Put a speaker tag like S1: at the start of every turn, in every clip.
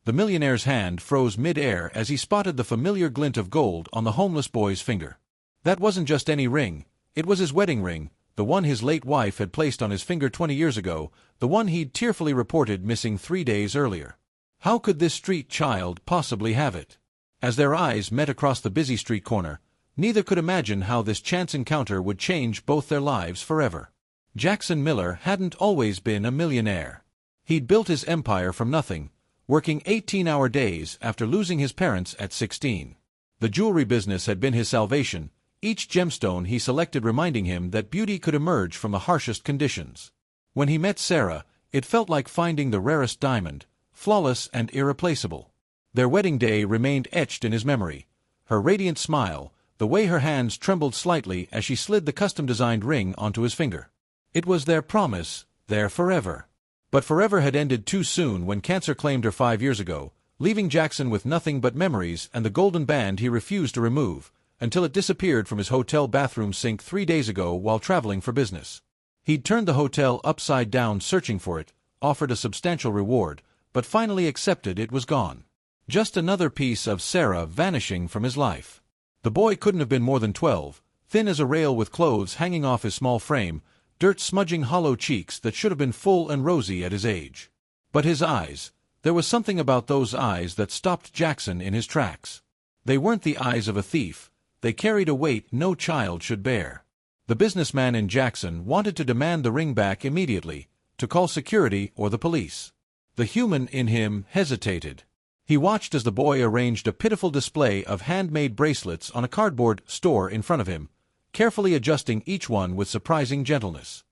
S1: The millionaire's hand froze mid-air as he spotted the familiar glint of gold on the homeless boy's finger. That wasn't just any ring, it was his wedding ring, the one his late wife had placed on his finger 20 years ago, the one he'd tearfully reported missing 3 days earlier. How could this street child possibly have it? As their eyes met across the busy street corner, neither could imagine how this chance encounter would change both their lives forever. Jackson Miller hadn't always been a millionaire. He'd built his empire from nothing, working 18-hour days after losing his parents at 16. The jewelry business had been his salvation, each gemstone he selected reminding him that beauty could emerge from the harshest conditions. When he met Sarah, it felt like finding the rarest diamond, flawless and irreplaceable. Their wedding day remained etched in his memory. Her radiant smile, the way her hands trembled slightly as she slid the custom-designed ring onto his finger. It was their promise, their forever. But forever had ended too soon when cancer claimed her 5 years ago, leaving Jackson with nothing but memories and the golden band he refused to remove, until it disappeared from his hotel bathroom sink 3 days ago while traveling for business. He'd turned the hotel upside down searching for it, offered a substantial reward, but finally accepted it was gone. Just another piece of Sarah vanishing from his life. The boy couldn't have been more than 12, thin as a rail with clothes hanging off his small frame, dirt smudging hollow cheeks that should have been full and rosy at his age. But his eyes, there was something about those eyes that stopped Jackson in his tracks. They weren't the eyes of a thief. They carried a weight no child should bear. The businessman in Jackson wanted to demand the ring back immediately, to call security or the police. The human in him hesitated. He watched as the boy arranged a pitiful display of handmade bracelets on a cardboard store in front of him, carefully adjusting each one with surprising gentleness.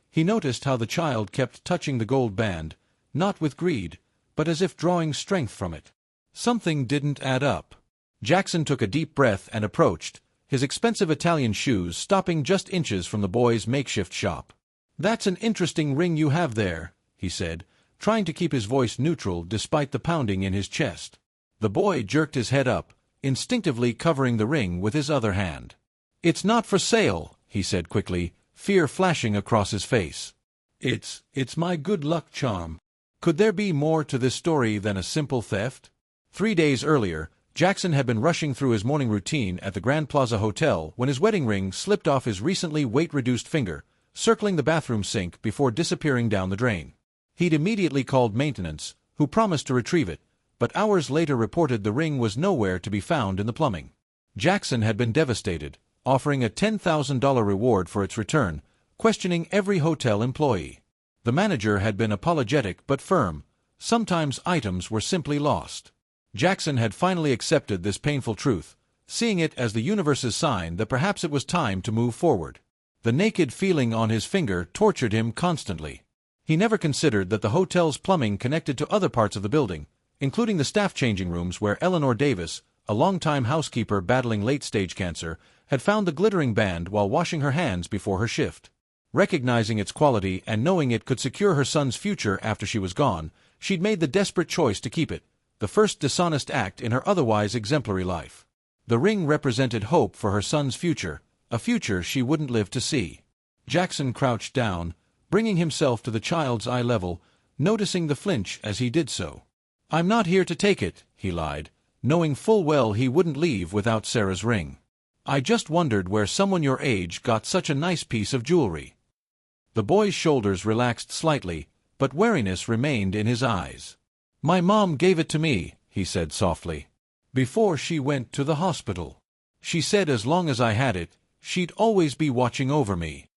S1: He noticed how the child kept touching the gold band, not with greed, but as if drawing strength from it. Something didn't add up. Jackson took a deep breath and approached, his expensive Italian shoes stopping just inches from the boy's makeshift shop. "That's an interesting ring you have there," he said, trying to keep his voice neutral despite the pounding in his chest. The boy jerked his head up, instinctively covering the ring with his other hand. "It's not for sale," he said quickly, fear flashing across his face. It's my good luck charm." Could there be more to this story than a simple theft? 3 days earlier, Jackson had been rushing through his morning routine at the Grand Plaza Hotel when his wedding ring slipped off his recently weight-reduced finger, circling the bathroom sink before disappearing down the drain. He'd immediately called maintenance, who promised to retrieve it, but hours later reported the ring was nowhere to be found in the plumbing. Jackson had been devastated, offering a $10,000 reward for its return, questioning every hotel employee. The manager had been apologetic but firm. Sometimes items were simply lost. Jackson had finally accepted this painful truth, seeing it as the universe's sign that perhaps it was time to move forward. The naked feeling on his finger tortured him constantly. He never considered that the hotel's plumbing connected to other parts of the building, including the staff changing rooms where Eleanor Davis, a longtime housekeeper battling late-stage cancer, had found the glittering band while washing her hands before her shift. Recognizing its quality and knowing it could secure her son's future after she was gone, she'd made the desperate choice to keep it, the first dishonest act in her otherwise exemplary life. The ring represented hope for her son's future, a future she wouldn't live to see. Jackson crouched down, bringing himself to the child's eye level, noticing the flinch as he did so. "I'm not here to take it," he lied, knowing full well he wouldn't leave without Sarah's ring. "I just wondered where someone your age got such a nice piece of jewelry." The boy's shoulders relaxed slightly, but wariness remained in his eyes. "My mom gave it to me," he said softly, "before she went to the hospital. She said as long as I had it, she'd always be watching over me."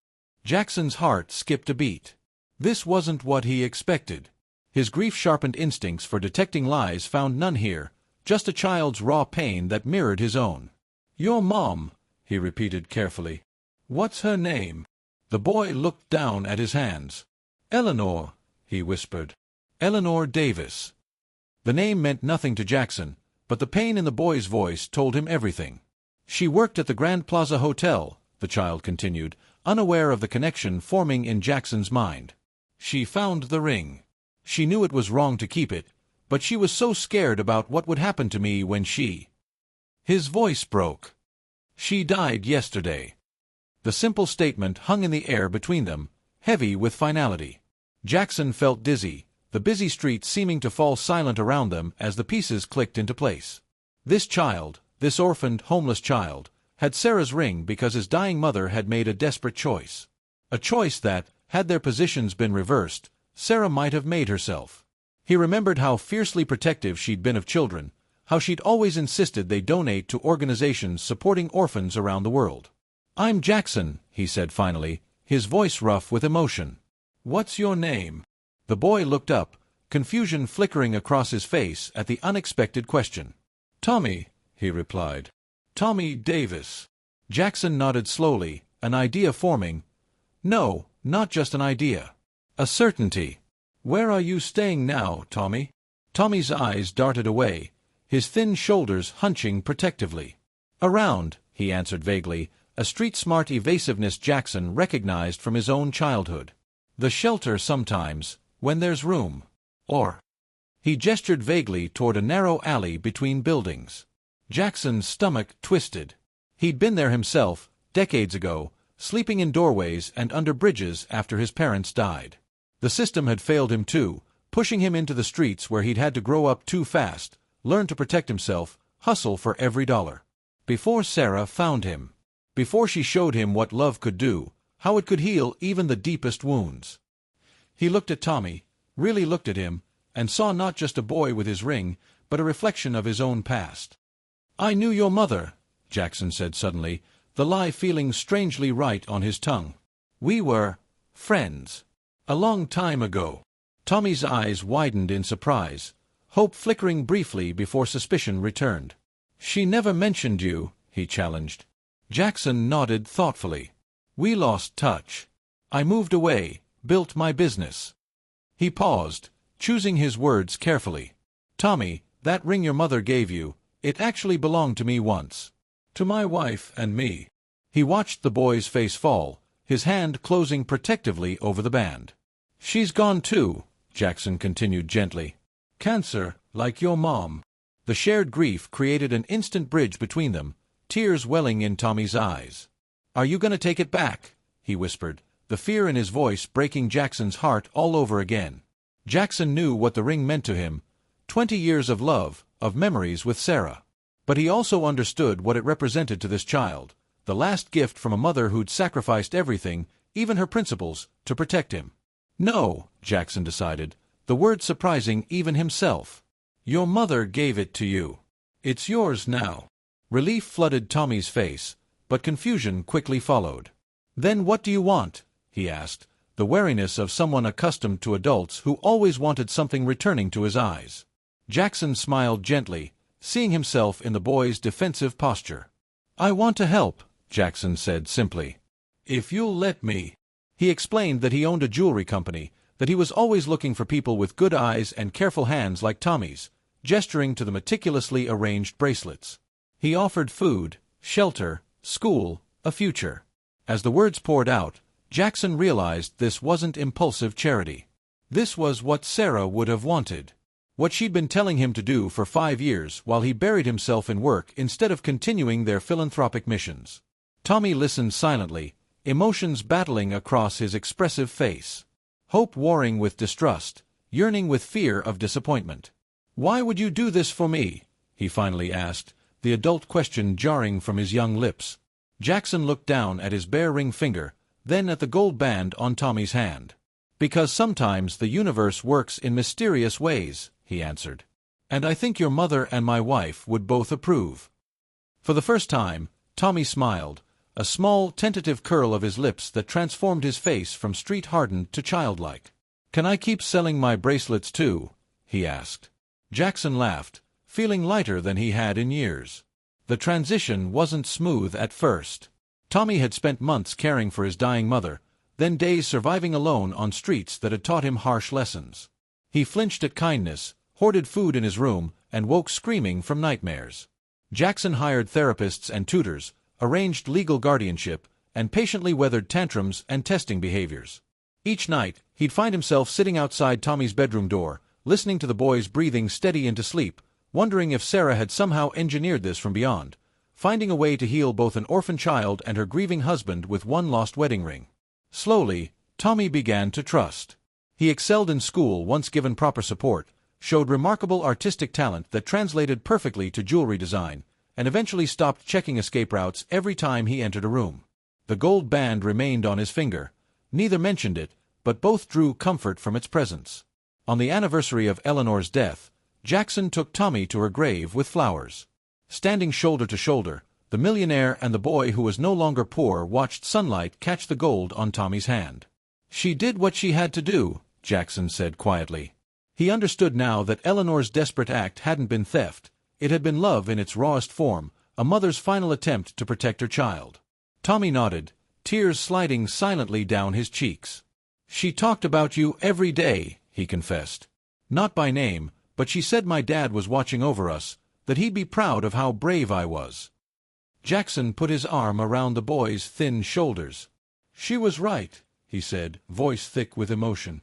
S1: Jackson's heart skipped a beat. This wasn't what he expected. His grief-sharpened instincts for detecting lies found none here, just a child's raw pain that mirrored his own. "Your mom," he repeated carefully. "What's her name?" The boy looked down at his hands. "Eleanor," he whispered. "Eleanor Davis." The name meant nothing to Jackson, but the pain in the boy's voice told him everything. "She worked at the Grand Plaza Hotel," the child continued, unaware of the connection forming in Jackson's mind. "She found the ring. She knew it was wrong to keep it, but she was so scared about what would happen to me when she—" His voice broke. "She died yesterday." The simple statement hung in the air between them, heavy with finality. Jackson felt dizzy, the busy streets seeming to fall silent around them as the pieces clicked into place. This child, this orphaned, homeless child, had Sarah's ring because his dying mother had made a desperate choice. A choice that, had their positions been reversed, Sarah might have made herself. He remembered how fiercely protective she'd been of children, how she'd always insisted they donate to organizations supporting orphans around the world. "I'm Jackson," he said finally, his voice rough with emotion. "What's your name?" The boy looked up, confusion flickering across his face at the unexpected question. "Tommy," he replied. "Tommy Davis." Jackson nodded slowly, an idea forming. No, not just an idea. A certainty. "Where are you staying now, Tommy?" Tommy's eyes darted away, his thin shoulders hunching protectively. "Around," he answered vaguely, a street-smart evasiveness Jackson recognized from his own childhood. "The shelter sometimes, when there's room. Or—" He gestured vaguely toward a narrow alley between buildings. Jackson's stomach twisted. He'd been there himself, decades ago, sleeping in doorways and under bridges after his parents died. The system had failed him too, pushing him into the streets where he'd had to grow up too fast, learn to protect himself, hustle for every dollar. Before Sarah found him. Before she showed him what love could do, how it could heal even the deepest wounds. He looked at Tommy, really looked at him, and saw not just a boy with his ring, but a reflection of his own past. "I knew your mother," Jackson said suddenly, the lie feeling strangely right on his tongue. "We were friends. A long time ago." Tommy's eyes widened in surprise, hope flickering briefly before suspicion returned. "She never mentioned you," he challenged. Jackson nodded thoughtfully. "We lost touch. I moved away, built my business." He paused, choosing his words carefully. "Tommy, that ring your mother gave you, it actually belonged to me once. To my wife and me." He watched the boy's face fall, his hand closing protectively over the band. "She's gone too," Jackson continued gently. "Cancer, like your mom." The shared grief created an instant bridge between them, tears welling in Tommy's eyes. "Are you going to take it back?" he whispered, the fear in his voice breaking Jackson's heart all over again. Jackson knew what the ring meant to him, 20 years of love, of memories with Sarah. But he also understood what it represented to this child, the last gift from a mother who'd sacrificed everything, even her principles, to protect him. "No," Jackson decided, the word surprising even himself. "Your mother gave it to you. It's yours now." Relief flooded Tommy's face, but confusion quickly followed. "Then what do you want?" he asked, the wariness of someone accustomed to adults who always wanted something returning to his eyes. Jackson smiled gently, seeing himself in the boy's defensive posture. "I want to help," Jackson said simply. "If you'll let me." He explained that he owned a jewelry company, that he was always looking for people with good eyes and careful hands like Tommy's, gesturing to the meticulously arranged bracelets. He offered food, shelter, school, a future. As the words poured out, Jackson realized this wasn't impulsive charity. This was what Sarah would have wanted. What she'd been telling him to do for 5 years while he buried himself in work instead of continuing their philanthropic missions. Tommy listened silently, emotions battling across his expressive face. Hope warring with distrust, yearning with fear of disappointment. "Why would you do this for me?" he finally asked, the adult question jarring from his young lips. Jackson looked down at his bare ring finger, then at the gold band on Tommy's hand. "Because sometimes the universe works in mysterious ways," he answered. "And I think your mother and my wife would both approve." For the first time, Tommy smiled, a small, tentative curl of his lips that transformed his face from street-hardened to childlike. "Can I keep selling my bracelets too?" he asked. Jackson laughed, feeling lighter than he had in years. The transition wasn't smooth at first. Tommy had spent months caring for his dying mother, then days surviving alone on streets that had taught him harsh lessons. He flinched at kindness, hoarded food in his room, and woke screaming from nightmares. Jackson hired therapists and tutors, arranged legal guardianship, and patiently weathered tantrums and testing behaviors. Each night, he'd find himself sitting outside Tommy's bedroom door, listening to the boy's breathing steady into sleep, wondering if Sarah had somehow engineered this from beyond, finding a way to heal both an orphan child and her grieving husband with one lost wedding ring. Slowly, Tommy began to trust. He excelled in school once given proper support, showed remarkable artistic talent that translated perfectly to jewelry design, and eventually stopped checking escape routes every time he entered a room. The gold band remained on his finger. Neither mentioned it, but both drew comfort from its presence. On the anniversary of Eleanor's death, Jackson took Tommy to her grave with flowers. Standing shoulder to shoulder, the millionaire and the boy who was no longer poor watched sunlight catch the gold on Tommy's hand. "She did what she had to do," Jackson said quietly. He understood now that Eleanor's desperate act hadn't been theft. It had been love in its rawest form, a mother's final attempt to protect her child. Tommy nodded, tears sliding silently down his cheeks. "She talked about you every day," he confessed. "Not by name, but she said my dad was watching over us, that he'd be proud of how brave I was." Jackson put his arm around the boy's thin shoulders. "She was right," he said, voice thick with emotion.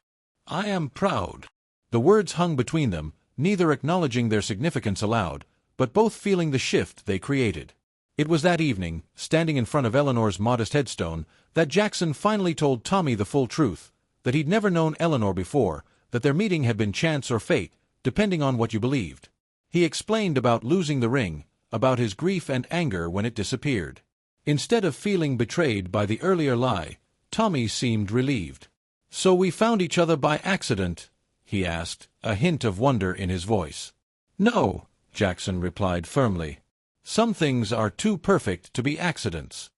S1: "I am proud." The words hung between them, neither acknowledging their significance aloud, but both feeling the shift they created. It was that evening, standing in front of Eleanor's modest headstone, that Jackson finally told Tommy the full truth, that he'd never known Eleanor before, that their meeting had been chance or fate, depending on what you believed. He explained about losing the ring, about his grief and anger when it disappeared. Instead of feeling betrayed by the earlier lie, Tommy seemed relieved. "So we found each other by accident?" he asked, a hint of wonder in his voice. "No," Jackson replied firmly. "Some things are too perfect to be accidents."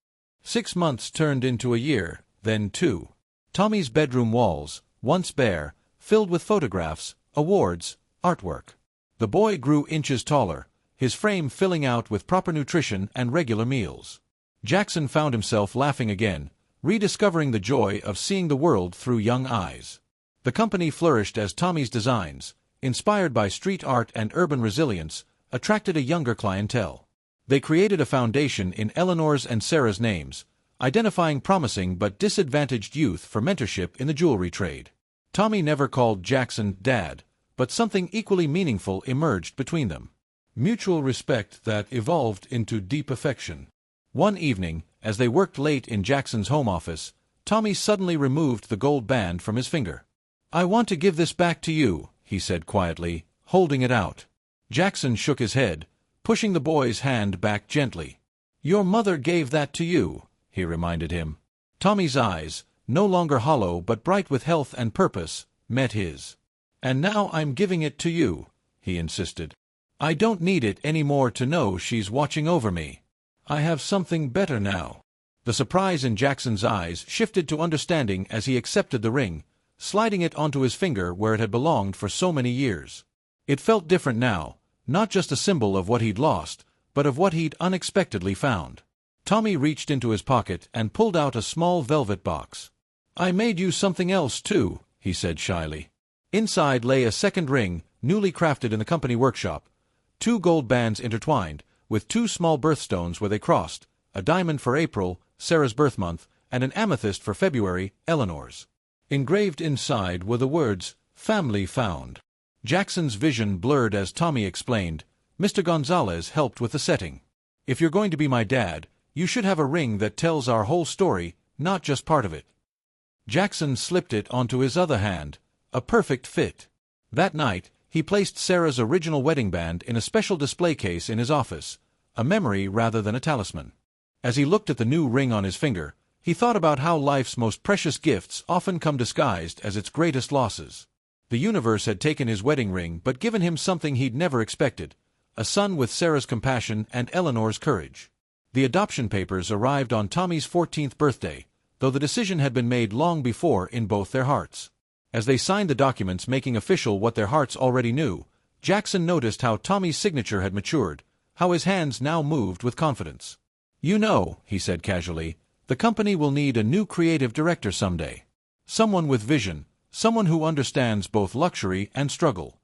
S1: 6 months turned into a year, then 2. Tommy's bedroom walls, once bare, filled with photographs, awards, artwork. The boy grew inches taller, his frame filling out with proper nutrition and regular meals. Jackson found himself laughing again, rediscovering the joy of seeing the world through young eyes. The company flourished as Tommy's designs, inspired by street art and urban resilience, attracted a younger clientele. They created a foundation in Eleanor's and Sarah's names, identifying promising but disadvantaged youth for mentorship in the jewelry trade. Tommy never called Jackson Dad, but something equally meaningful emerged between them. Mutual respect that evolved into deep affection. One evening, as they worked late in Jackson's home office, Tommy suddenly removed the gold band from his finger. "I want to give this back to you," he said quietly, holding it out. Jackson shook his head, pushing the boy's hand back gently. "Your mother gave that to you," he reminded him. Tommy's eyes, no longer hollow but bright with health and purpose, met his. "And now I'm giving it to you," he insisted. "I don't need it anymore to know she's watching over me. I have something better now." The surprise in Jackson's eyes shifted to understanding as he accepted the ring, sliding it onto his finger where it had belonged for so many years. It felt different now, not just a symbol of what he'd lost, but of what he'd unexpectedly found. Tommy reached into his pocket and pulled out a small velvet box. "I made you something else, too," he said shyly. Inside lay a second ring, newly crafted in the company workshop, 2 gold bands intertwined, with 2 small birthstones where they crossed, a diamond for April, Sarah's birth month, and an amethyst for February, Eleanor's. Engraved inside were the words, "Family Found." Jackson's vision blurred as Tommy explained, "Mr. Gonzalez helped with the setting. If you're going to be my dad, you should have a ring that tells our whole story, not just part of it." Jackson slipped it onto his other hand, a perfect fit. That night, he placed Sarah's original wedding band in a special display case in his office, a memory rather than a talisman. As he looked at the new ring on his finger, he thought about how life's most precious gifts often come disguised as its greatest losses. The universe had taken his wedding ring but given him something he'd never expected, a son with Sarah's compassion and Eleanor's courage. The adoption papers arrived on Tommy's 14th birthday, though the decision had been made long before in both their hearts. As they signed the documents making official what their hearts already knew, Jackson noticed how Tommy's signature had matured, how his hands now moved with confidence. "You know," he said casually, "the company will need a new creative director someday. Someone with vision, someone who understands both luxury and struggle."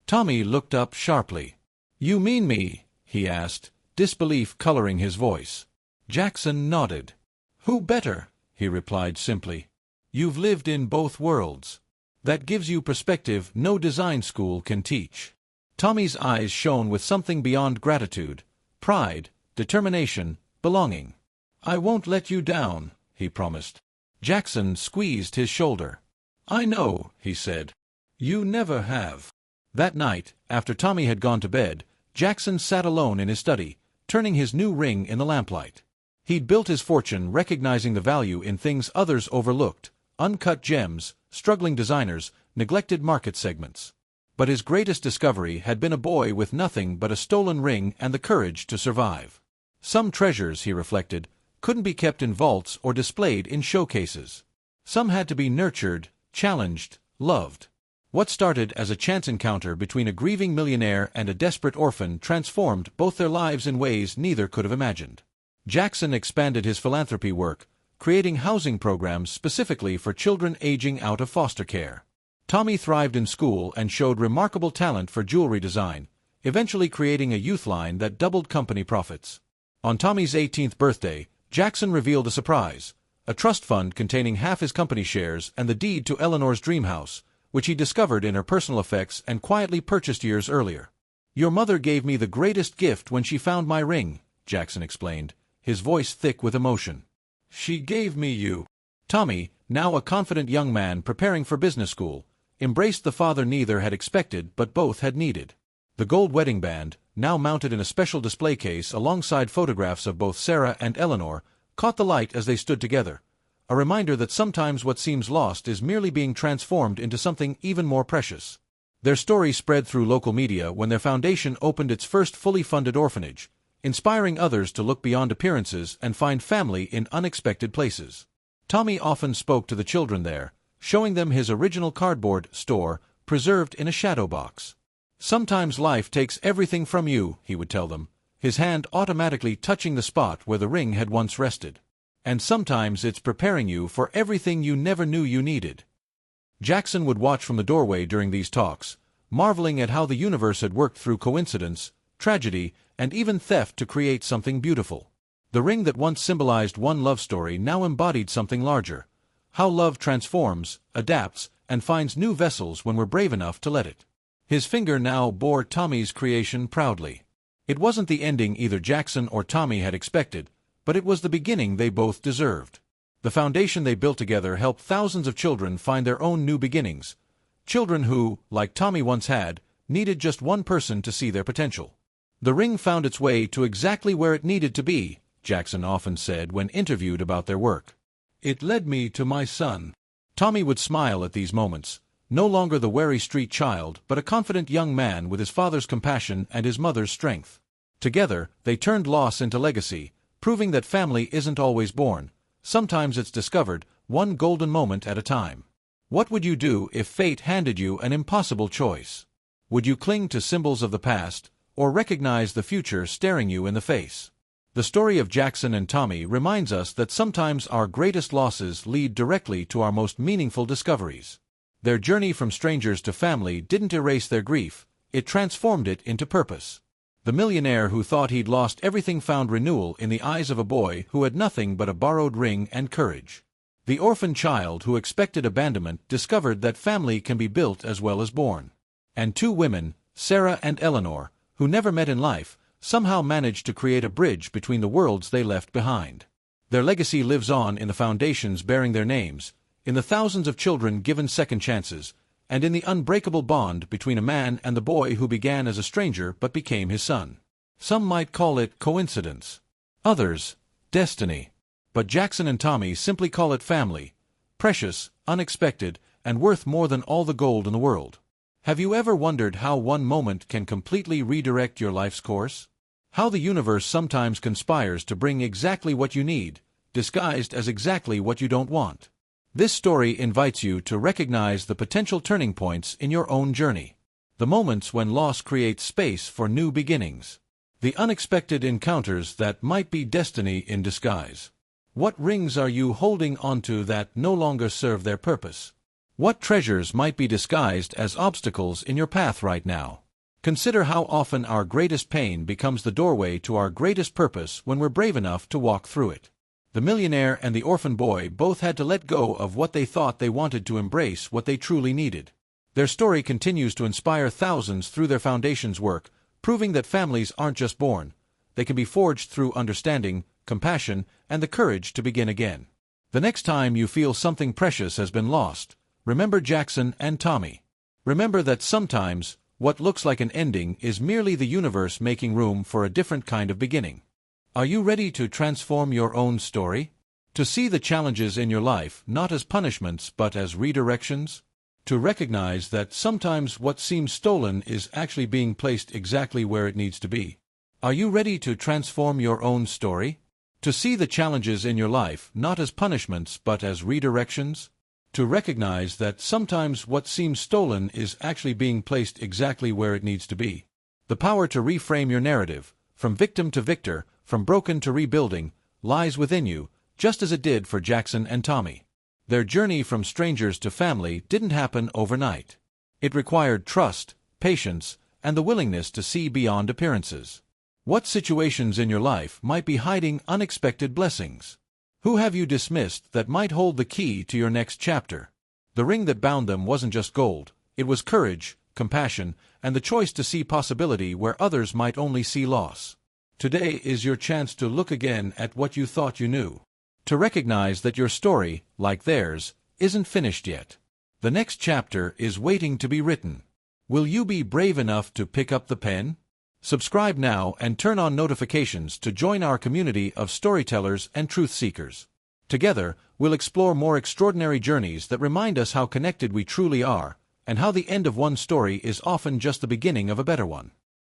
S1: Tommy looked up sharply. "You mean me?" he asked, disbelief coloring his voice. Jackson nodded. "Who better?" he replied simply. "You've lived in both worlds. That gives you perspective no design school can teach." Tommy's eyes shone with something beyond gratitude, pride, determination, belonging. "I won't let you down," he promised. Jackson squeezed his shoulder. "I know," he said. "You never have." That night, after Tommy had gone to bed, Jackson sat alone in his study, turning his new ring in the lamplight. He'd built his fortune recognizing the value in things others overlooked: uncut gems, struggling designers, neglected market segments. But his greatest discovery had been a boy with nothing but a stolen ring and the courage to survive. Some treasures, he reflected, couldn't be kept in vaults or displayed in showcases. Some had to be nurtured, challenged, loved. What started as a chance encounter between a grieving millionaire and a desperate orphan transformed both their lives in ways neither could have imagined. Jackson expanded his philanthropy work, creating housing programs specifically for children aging out of foster care. Tommy thrived in school and showed remarkable talent for jewelry design, eventually creating a youth line that doubled company profits. On Tommy's 18th birthday, Jackson revealed a surprise: a trust fund containing half his company shares and the deed to Eleanor's dream house, which he discovered in her personal effects and quietly purchased years earlier. "Your mother gave me the greatest gift when she found my ring," Jackson explained, his voice thick with emotion. "She gave me you." Tommy, now a confident young man preparing for business school, embraced the father neither had expected but both had needed. The gold wedding band, now mounted in a special display case alongside photographs of both Sarah and Eleanor, caught the light as they stood together, a reminder that sometimes what seems lost is merely being transformed into something even more precious. Their story spread through local media when their foundation opened its first fully funded orphanage, inspiring others to look beyond appearances and find family in unexpected places. Tommy often spoke to the children there, showing them his original cardboard store preserved in a shadow box. "Sometimes life takes everything from you," he would tell them, his hand automatically touching the spot where the ring had once rested. "And sometimes it's preparing you for everything you never knew you needed." Jackson would watch from the doorway during these talks, marveling at how the universe had worked through coincidence, tragedy, and even theft to create something beautiful. The ring that once symbolized one love story now embodied something larger: how love transforms, adapts, and finds new vessels when we're brave enough to let it. His finger now bore Tommy's creation proudly. It wasn't the ending either Jackson or Tommy had expected, but it was the beginning they both deserved. The foundation they built together helped thousands of children find their own new beginnings. Children who, like Tommy once had, needed just one person to see their potential. "The ring found its way to exactly where it needed to be," Jackson often said when interviewed about their work. "It led me to my son." Tommy would smile at these moments, no longer the wary street child but a confident young man with his father's compassion and his mother's strength. Together, they turned loss into legacy, proving that family isn't always born. Sometimes it's discovered, one golden moment at a time. What would you do if fate handed you an impossible choice? Would you cling to symbols of the past, or recognize the future staring you in the face? The story of Jackson and Tommy reminds us that sometimes our greatest losses lead directly to our most meaningful discoveries. Their journey from strangers to family didn't erase their grief, it transformed it into purpose. The millionaire who thought he'd lost everything found renewal in the eyes of a boy who had nothing but a borrowed ring and courage. The orphan child who expected abandonment discovered that family can be built as well as born. And two women, Sarah and Eleanor, who never met in life, somehow managed to create a bridge between the worlds they left behind. Their legacy lives on in the foundations bearing their names, in the thousands of children given second chances, and in the unbreakable bond between a man and the boy who began as a stranger but became his son. Some might call it coincidence. Others, destiny. But Jackson and Tommy simply call it family, precious, unexpected, and worth more than all the gold in the world. Have you ever wondered how one moment can completely redirect your life's course? How the universe sometimes conspires to bring exactly what you need, disguised as exactly what you don't want? This story invites you to recognize the potential turning points in your own journey. The moments when loss creates space for new beginnings. The unexpected encounters that might be destiny in disguise. What rings are you holding onto that no longer serve their purpose? What treasures might be disguised as obstacles in your path right now? Consider how often our greatest pain becomes the doorway to our greatest purpose when we're brave enough to walk through it. The millionaire and the orphan boy both had to let go of what they thought they wanted to embrace what they truly needed. Their story continues to inspire thousands through their foundation's work, proving that families aren't just born. They can be forged through understanding, compassion, and the courage to begin again. The next time you feel something precious has been lost, Remember Jackson and Tommy. Remember that sometimes, what looks like an ending is merely the universe making room for a different kind of beginning. Are you ready to transform your own story? To see the challenges in your life not as punishments but as redirections? To recognize that sometimes what seems stolen is actually being placed exactly where it needs to be? Are you ready to transform your own story? To see the challenges in your life not as punishments but as redirections? To recognize that sometimes what seems stolen is actually being placed exactly where it needs to be? The power to reframe your narrative, from victim to victor, from broken to rebuilding, lies within you, just as it did for Jackson and Tommy. Their journey from strangers to family didn't happen overnight. It required trust, patience, and the willingness to see beyond appearances. What situations in your life might be hiding unexpected blessings? Who have you dismissed that might hold the key to your next chapter? The ring that bound them wasn't just gold, it was courage, compassion, and the choice to see possibility where others might only see loss. Today is your chance to look again at what you thought you knew. To recognize that your story, like theirs, isn't finished yet. The next chapter is waiting to be written. Will you be brave enough to pick up the pen? Subscribe now and turn on notifications to join our community of storytellers and truth seekers. Together, we'll explore more extraordinary journeys that remind us how connected we truly are, and how the end of one story is often just the beginning of a better one.